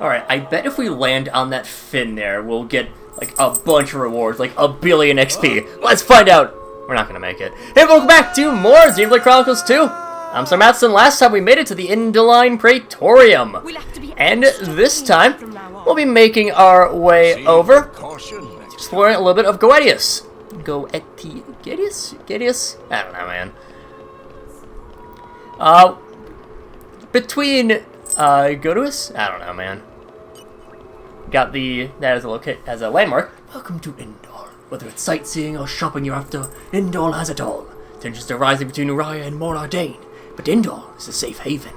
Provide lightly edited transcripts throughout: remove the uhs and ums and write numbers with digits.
Alright, I bet if we land on that fin there, we'll get, like, a bunch of rewards, like a billion XP. Let's find out! We're not gonna make it. Hey, welcome back to more Xenoblade Chronicles 2! I'm SlayerMathis, and last time we made it to the Indoline Praetorium. And this time, we'll be making our way over, exploring a little bit of Goetius. Goetius? I don't know, man. Between, Goetius? I don't know, man. Got that as a landmark. Welcome to Indol. Whether it's sightseeing or shopping you're after, Indol has it all. Tensions are rising between Uriah and Morardane, but Indol is a safe haven.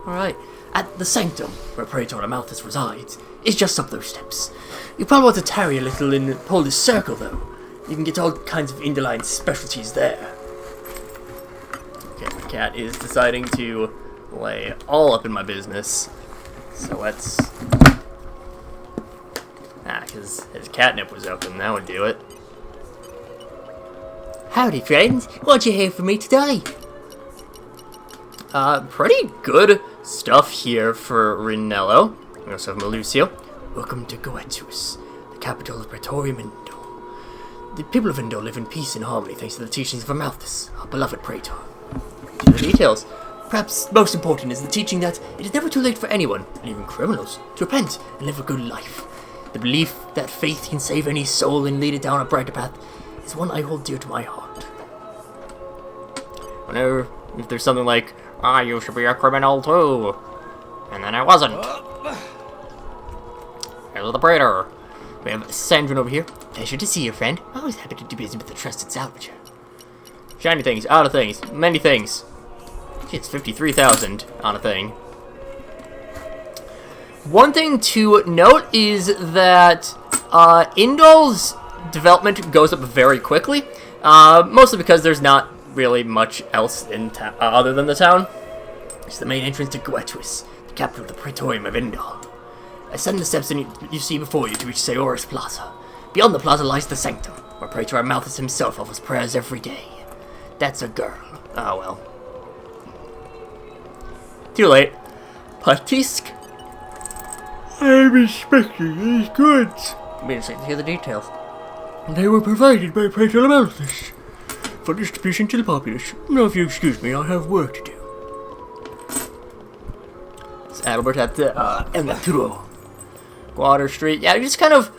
Alright, at the Sanctum, where SlayerMathis resides, is just up those steps. You probably want to tarry a little and pull this circle, though. You can get all kinds of Indoline specialties there. Okay, my cat is deciding to lay all up in my business. So let's... because his catnip was open, that would do it. Howdy, friends. What'd you hear from me today? Pretty good stuff here for Rinello. We also have Melucio. Welcome to Goetius, the capital of Praetorium Indol. The people of Indol live in peace and harmony thanks to the teachings of Malthus, our beloved Praetor. To the details. Perhaps most important is the teaching that it is never too late for anyone, and even criminals, to repent and live a good life. The belief that faith can save any soul and lead it down a brighter path is one I hold dear to my heart. Whenever, if there's something like, you should be a criminal too, and then I wasn't. Here's the Praetor. We have Sandrin over here. Pleasure to see you, friend. Always happy to do business with the trusted salvager. Shiny things, out of things, many things. It's 53,000 on a thing. One thing to note is that Indol's development goes up very quickly, mostly because there's not really much else in other than the town. It's the main entrance to Goetius, the capital of the Praetorium of Indol. Ascend the steps you see before you to reach Sayoris Plaza. Beyond the plaza lies the Sanctum, where SlayerMathis himself offers prayers every day. That's a girl. Oh well. Too late. Patisk. I'm inspecting these goods. I'm interested to hear the details. They were provided by SlayerMathis for distribution to the populace. Now, if you excuse me, I have work to do. It's Adalbert at the Metro. Water Street. Yeah, just kind of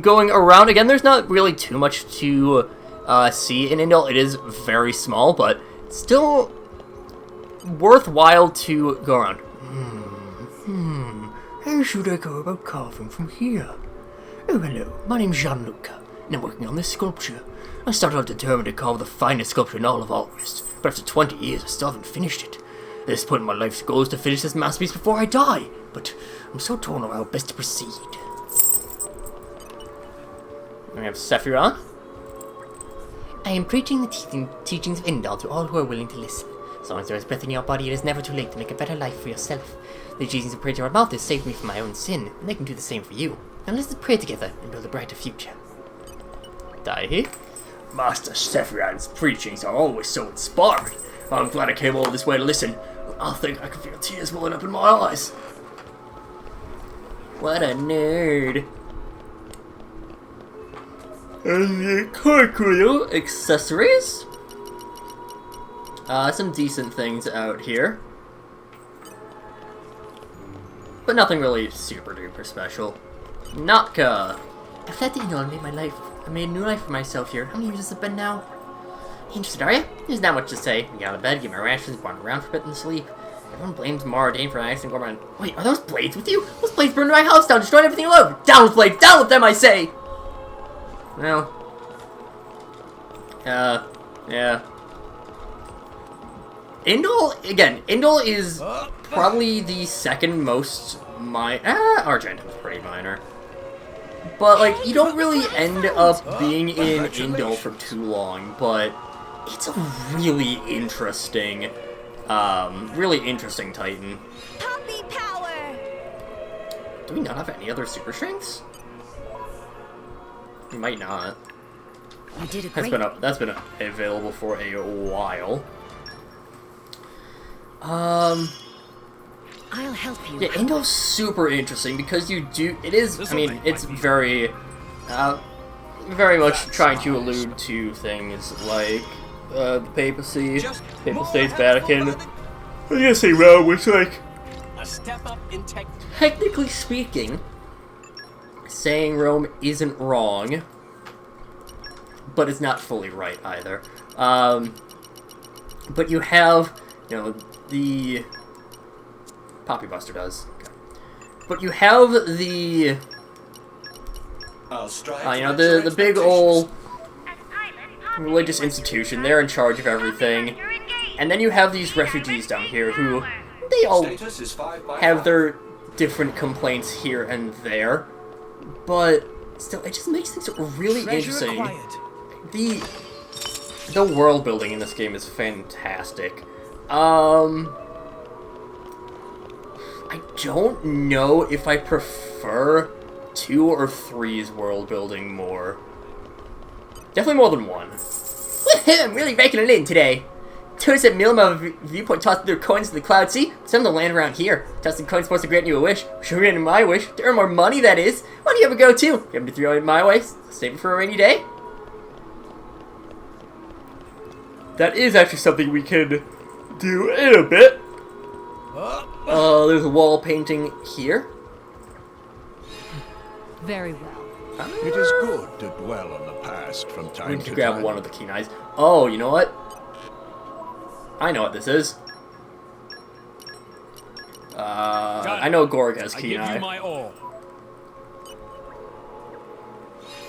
going around. Again, there's not really too much to see in Indol. It is very small, but still worthwhile to go around. How should I go about carving from here? Oh, hello. My name's Gianluca, and I'm working on this sculpture. I started out determined to carve the finest sculpture in all of August, but after 20 years, I still haven't finished it. At this point in my life's goal is to finish this masterpiece before I die, but I'm so torn about how best to proceed. We have Sephiron. I am preaching the teachings of Indol to all who are willing to listen. As long as there is breath in your body, it is never too late to make a better life for yourself. The teachings of SlayerMathis saved me from my own sin, and they can do the same for you. Now let's pray together and build a brighter future. Daihi? Master Sephiron's preachings are always so inspiring. I'm glad I came all this way to listen. I think I can feel tears welling up in my eyes. What a nerd. And the corporeal accessories. Some decent things out here. But nothing really super duper special. Natka. I've fled to Indol and made a new life for myself here. How many years has it been now? Interested, are you? There's not much to say. I get out of bed, get my rations, wander around for a bit and sleep. Everyone blames Morardane for an accident going around. Wait, are those blades with you? Those blades burned my house down, destroyed everything alive. Down with blades, down with them, I say! Well. Yeah. Indol is probably the second most Argentum's pretty minor. But, like, you don't really end up being in Indol for too long, but it's a really interesting Titan. Puppy power! Do we not have any other super strengths? We might not. You did a great... That's been available for a while. I'll help you. Yeah, Indol's super interesting because it is, I mean, it's very, very much trying to allude to things like, the papacy, Papal States, Vatican. I was gonna say Rome, which, like, A step up in tech. technically speaking, saying Rome isn't wrong, but it's not fully right either. But you have, you know, the Poppy Buster does. Okay. But you have the, you know, the big old religious institution. They're in charge of everything. And then you have these refugees down here who, they all have their different complaints here and there. But still, it just makes things really interesting. The world building in this game is fantastic. I don't know if I prefer 2 or 3's world building more. Definitely more than 1. I'm really raking it in today. Tourists at Milma Viewpoint tossed their coins to the cloud. See, some of the land around here. Tossing coins supposed to grant you a wish. Sure, granted my wish. To earn more money, that is. Why do you ever go to? You have to throw it my way. Save it for a rainy day. That is actually something we can do in a bit. There's a wall painting here. Very well. It is good to dwell on the past from time We need to to grab time. one of the key knives. Oh, you know what? I know what this is. I know Gorg has I key give you knife. my all.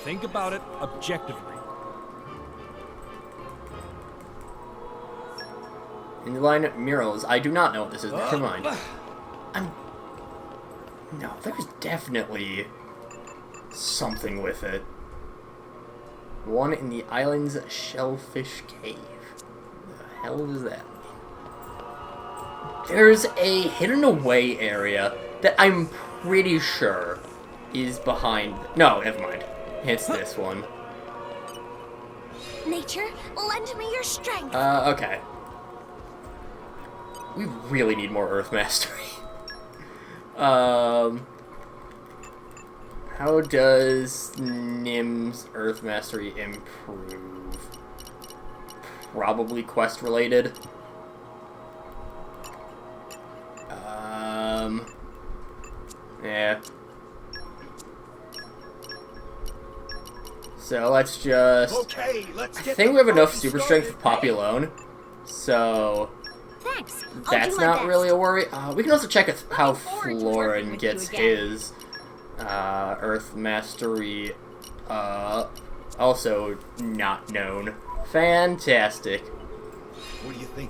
Think about it objectively. In the line of murals, I do not know what this is. Never mind. No, there's definitely something with it. One in the island's shellfish cave. The hell does that mean? There's a hidden away area that I'm pretty sure is behind. No, never mind. It's this one. Nature, lend me your strength. Okay. We really need more Earth Mastery. How does Nim's Earth Mastery improve? Probably quest related. Yeah. So let's just... Okay, let's I get think the we have enough party super started. strength with Poppy alone. So... Thanks. I'll that's do my not best. really a worry. We can also check how Looking forward to working Florin with gets you again. his Earth Mastery also not known. Fantastic. What do you think?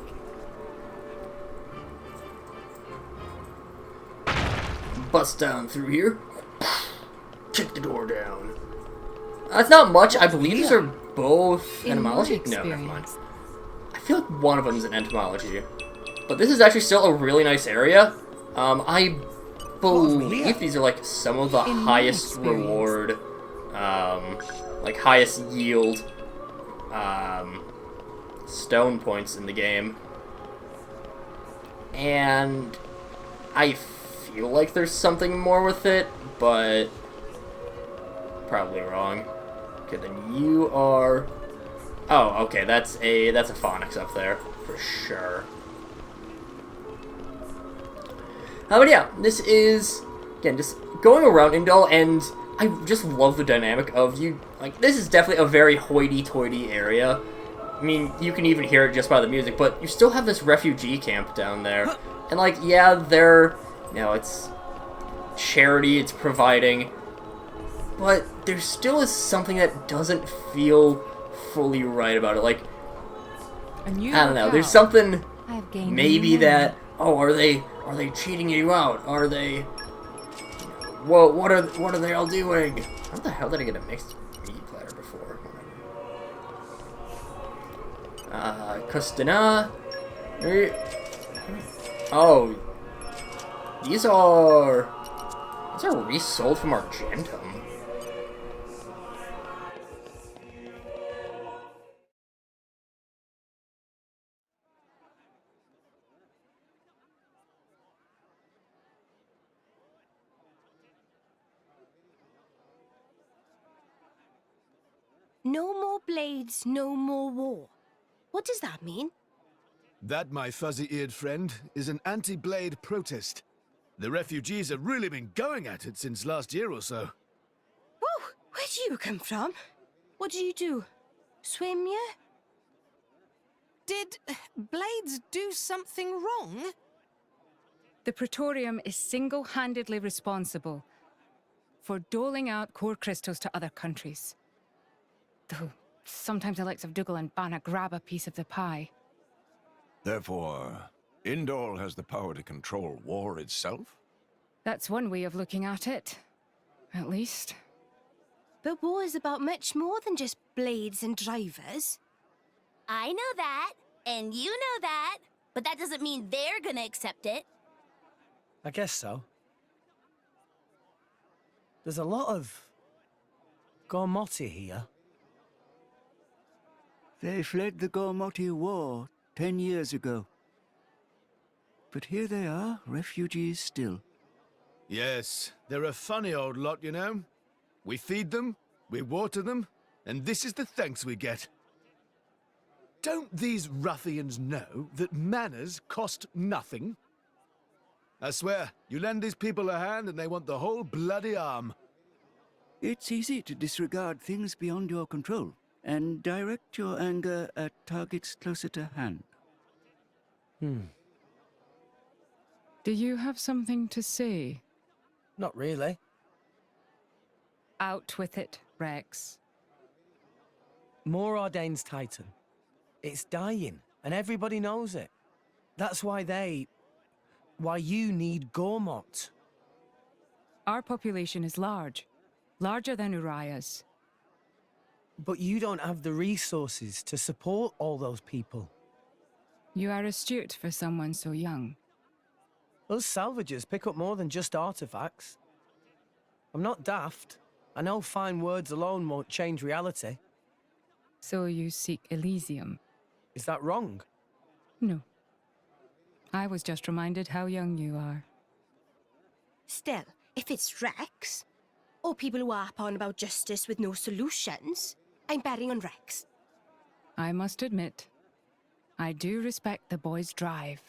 Bust down through here. Kick the door down. That's not much. I believe these are both In my etymology. No, never mind. experience. I feel like one of them is an entomology. But this is actually still a really nice area. I believe these are like some of the In my highest experience. reward, like highest yield, stone points in the game. And I feel like there's something more with it, but probably wrong. Okay, then you are... Oh, okay, that's a phonics up there, for sure. But yeah, this is, again, just going around Indol, and I just love the dynamic of you, like, this is definitely a very hoity-toity area. I mean, you can even hear it just by the music, but you still have this refugee camp down there. And, like, yeah, they're, you know, it's charity, it's providing, but there still is something that doesn't feel fully right about it. Like, I don't know, there's something maybe that, oh, are they cheating you out? Are they, well, what are they all doing? How the hell did I get a mixed meat platter before? Custana. Oh, these are resold from Argentum. No more blades, no more war. What does that mean? That, my fuzzy-eared friend, is an anti-blade protest. The refugees have really been going at it since last year or so. Whoa, where do you come from? What do you do? Swim, yeah? Did Blades do something wrong? The Praetorium is single-handedly responsible for doling out core crystals to other countries. Though sometimes the likes of Dougal and Banna grab a piece of the pie. Therefore, Indol has the power to control war itself? That's one way of looking at it, at least. But war is about much more than just blades and drivers. I know that, and you know that, but that doesn't mean they're gonna accept it. I guess so. There's a lot of Gormoti here. They fled the Gormoti War 10 years ago. But here they are, refugees still. Yes, they're a funny old lot, you know. We feed them, we water them, and this is the thanks we get. Don't these ruffians know that manners cost nothing? I swear, you lend these people a hand and they want the whole bloody arm. It's easy to disregard things beyond your control and direct your anger at targets closer to hand. Do you have something to say? Not really. Out with it, Rex. More Ordain's Titan. It's dying, and everybody knows it. That's why why you need Gormot. Our population is large. Larger than Uriah's. But you don't have the resources to support all those people. You are astute for someone so young. Us salvagers pick up more than just artifacts. I'm not daft. I know fine words alone won't change reality. So you seek Elysium? Is that wrong? No. I was just reminded how young you are. Still, if it's Rex, or people who harp on about justice with no solutions, I'm betting on Rex. I must admit, I do respect the boy's drive.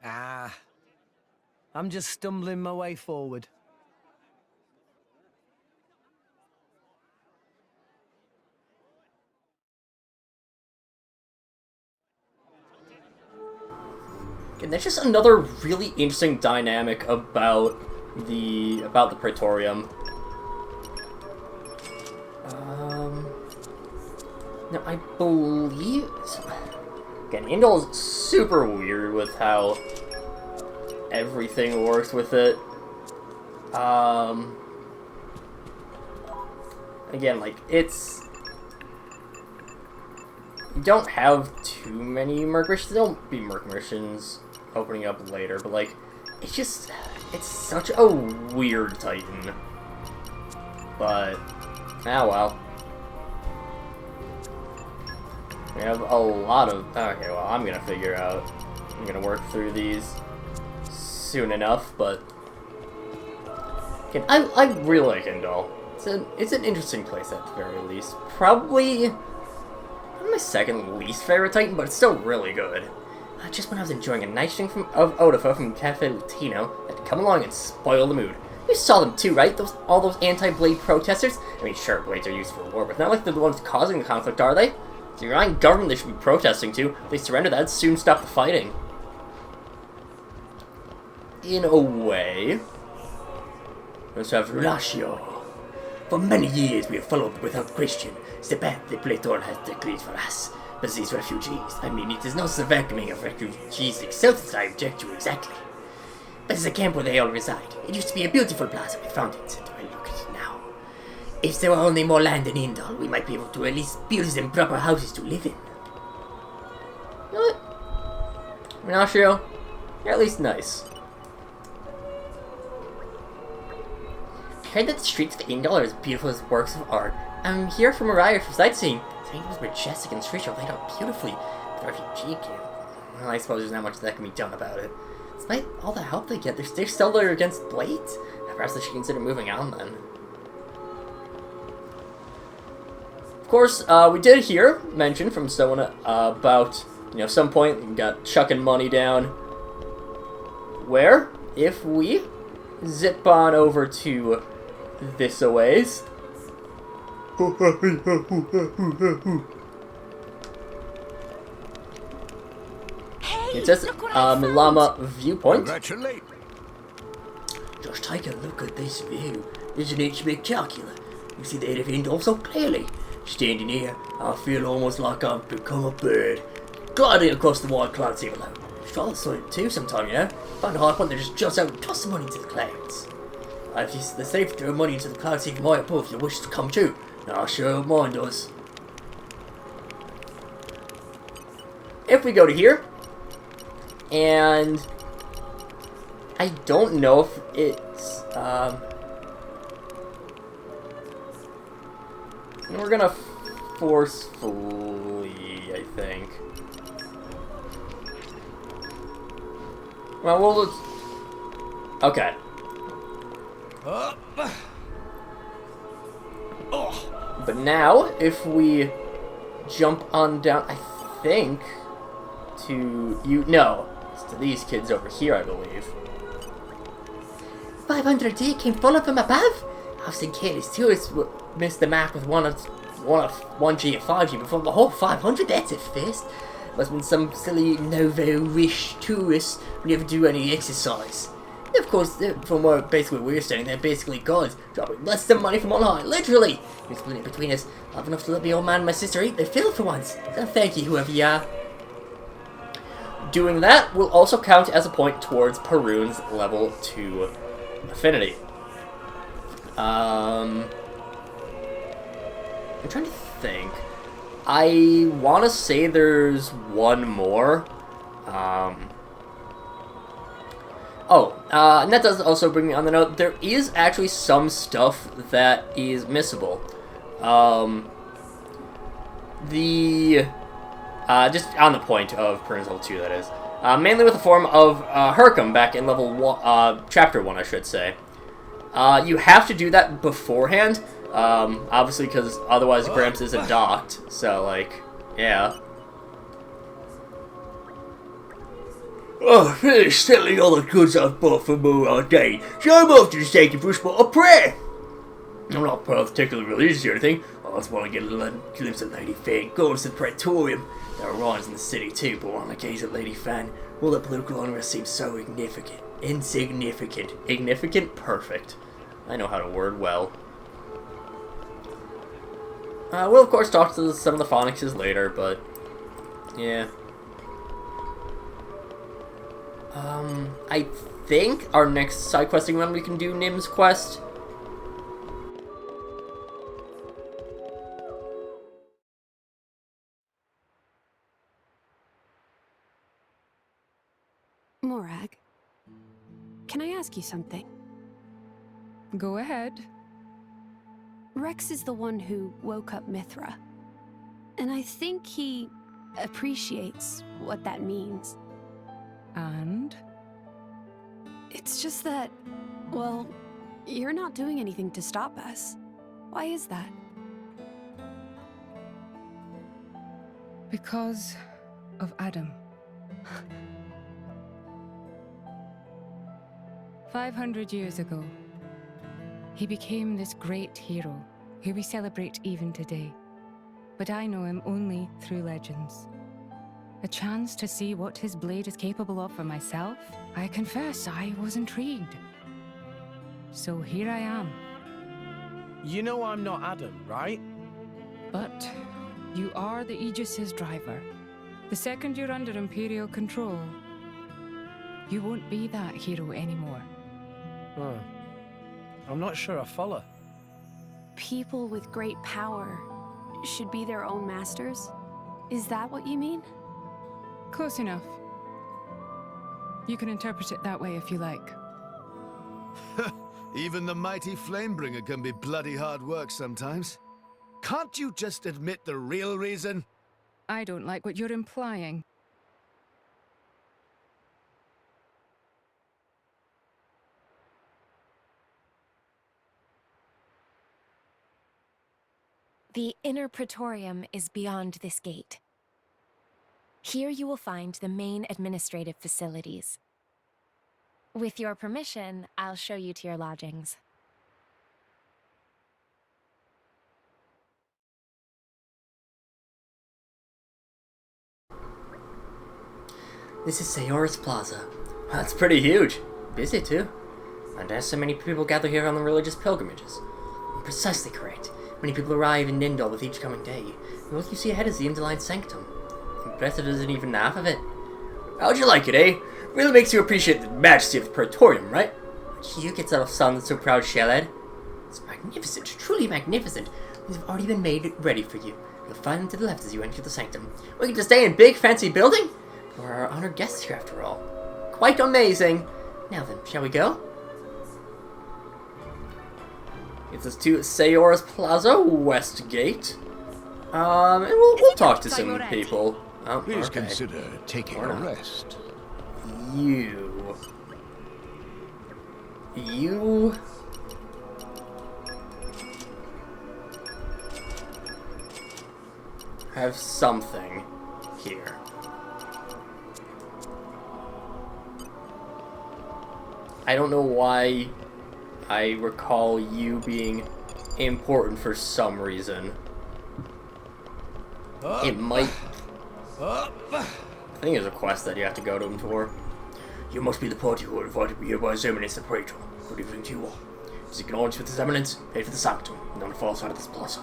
I'm just stumbling my way forward. And that's just another really interesting dynamic about the Praetorium. Now I believe again, Indol's super weird with how everything works with it. Again, like it's. You don't have too many Merc missions. There'll be Merc missions opening up later, but like, it's such a weird Titan. But, well. We have a lot of, okay, well, I'm gonna work through these soon enough, but, again, I really like Indol. It's an interesting place at the very least. Probably my second least favorite Titan, but it's still really good. Just when I was enjoying a nice drink of Odafa from Cafe Latino, I had to come along and spoil the mood. You saw them too, right? All those anti-blade protesters? I mean, sure, blades are used for war, but not like they're the ones causing the conflict, are they? It's the Iranian government they should be protesting to. If they surrender, that'd soon stop the fighting. In a way. Let's have Refuge. For many years we have followed without question the path the Praetorium has decreed for us. But these refugees, I mean, it is not the welcoming of refugees itself that I object to exactly. But it's the camp where they all reside. It used to be a beautiful plaza with fountains, and well, look at it now. If there were only more land in Indol, we might be able to at least build them proper houses to live in. You know what? Menascio, you're at least nice. I heard that the streets of Indol are as beautiful as works of art. I'm here from Uriah for sightseeing. The thing was majestic and the streets are laid out beautifully. The refugee camp. Well, I suppose there's not much that can be done about it. Despite all the help they get, they're still there against blades. Perhaps they should consider moving on then. course, we did hear mention from someone about, some point you got chucking money down. Where, if we zip on over to this a ways. Hey, It says look what I found. Milama viewpoint. Congratulate. Just take a look at this view. Isn't it spectacular? You see the head of Indor so clearly. Standing here, I feel almost like I've become a bird, gliding across the wide clouds here alone. Try the sun too sometime, Find a high point that just jumps out and toss the money into the clouds. If the safe to throw money into the clouds even higher above, your wishes come true. Now I sure hope mine does. If we go to here, and I don't know if it's we're gonna forcefully, I think. Well, we'll just... Okay. But now, if we jump on down, I think, to you... No, it's to these kids over here, I believe. 500D came falling from above? I've seen careless tourists miss the mark with 1G and 5G before the whole 500, that's a first. Must have been some silly novo-ish tourists who never do any exercise. And of course, from what basically we're saying, they're basically gods, dropping less than money from on high, literally. We're splitting it between us. I have enough to let my old man and my sister eat their fill for once. So thank you, whoever you are. Doing that will also count as a point towards Perun's level 2 affinity. I'm trying to think. I want to say there's one more. And that does also bring me on the note. There is actually some stuff that is missable. Just on the point of Perun's level 2, that is. Mainly with the form of Hercum back in level 1, chapter 1, I should say. You have to do that beforehand. Obviously, because otherwise Gramps isn't docked, so, yeah. Finished settling all the goods I've bought for Mo all day, so I'm off to the station for a spot of prayer. I'm not particularly religious or anything, I just want to get a little glimpse of Lady Fan, goddess of Praetorium. There are rhymes in the city too, but when I gaze at Lady Fan, all the political unrest seems so insignificant. Ignificant? Perfect. I know how to word well. We'll of course talk to some of the Phonixes later, but yeah. I think our next side questing run we can do Nim's quest. Morag, can I ask you something? Go ahead. Rex is the one who woke up Mithra, and I think he appreciates what that means. And? It's just that, well, you're not doing anything to stop us. Why is that? Because of Adam. 500 years ago, he became this great hero, who we celebrate even today. But I know him only through legends. A chance to see what his blade is capable of for myself, I confess I was intrigued. So here I am. You know I'm not Adam, right? But you are the Aegis's driver. The second you're under Imperial control, you won't be that hero anymore. Huh. I'm not sure I follow. People with great power should be their own masters? Is that what you mean? Close enough. You can interpret it that way if you like. Even the mighty Flamebringer can be bloody hard work sometimes. Can't you just admit the real reason? I don't like what you're implying. The inner Praetorium is beyond this gate. Here you will find the main administrative facilities. With your permission, I'll show you to your lodgings. This is Sayori's Plaza. That's pretty huge. Busy too. And as so many people gather here on the religious pilgrimages. Precisely correct. Many people arrive in Nindal with each coming day. And what you see ahead is the Indoline Sanctum. Bethesda isn't even half of it. How'd you like it, eh? Really makes you appreciate the majesty of the Praetorium, right? You get that son that's so proud, Shellhead. It's magnificent, truly magnificent. These have already been made ready for you. You'll find them to the left as you enter the sanctum. We get to stay in a big, fancy building? We're our honored guests here, after all. Quite amazing. Now then, shall we go? It's us to Sayori's Plaza, West Gate. And we'll talk to some people. Please consider taking a rest. You have something here. I don't know why I recall you being important for some reason. It might... I think there's a quest that you have to go to him for. You must be the party who invited me here by His Eminence the Praetorium. Good evening to you all. Seek an audience with His Eminence, pay for the sanctum, and on the far side of this plaza.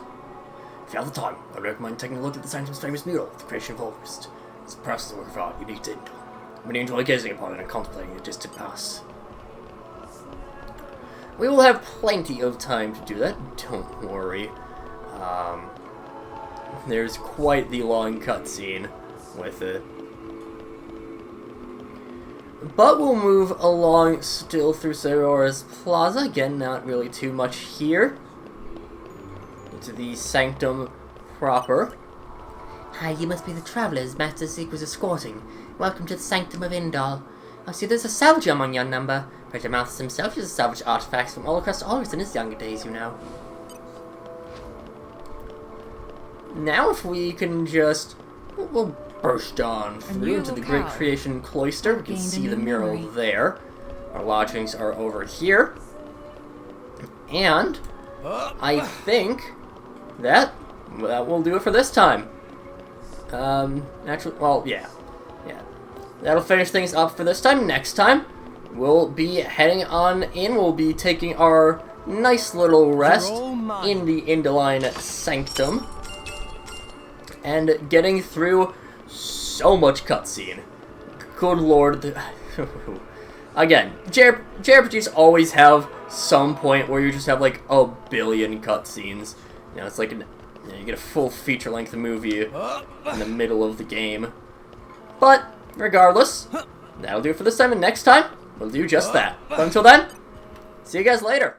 If you have the time, I recommend taking a look at the sanctum's famous mural, The Creation of August. It's a priceless work of art unique to Indor. Many enjoy gazing upon it and contemplating the distant past. We will have plenty of time to do that, don't worry. There's quite the long cutscene with it. But we'll move along still through Sayori's Plaza. Again, not really too much here. Into the sanctum proper. Hi, you must be the travelers Master Zeke was escorting. Welcome to the sanctum of Indal. I see there's a salvager among your number. SlayerMathis himself used to salvage artifacts from all across August in his younger days, you know. Now if we can just... We'll burst on through into the Great Creation Cloister. We can see the mural there. Our lodgings are over here. And I think that will do it for this time. Actually, well, yeah. That'll finish things up for this time. Next time, we'll be heading on in. We'll be taking our nice little rest in the Indoline Sanctum. And getting through so much cutscene. Good lord. Again, JRPGs always have some point where you just have like a billion cutscenes. You know, it's like you get a full feature-length movie in the middle of the game. But regardless, that'll do it for this time, and next time we'll do just that. But until then, see you guys later.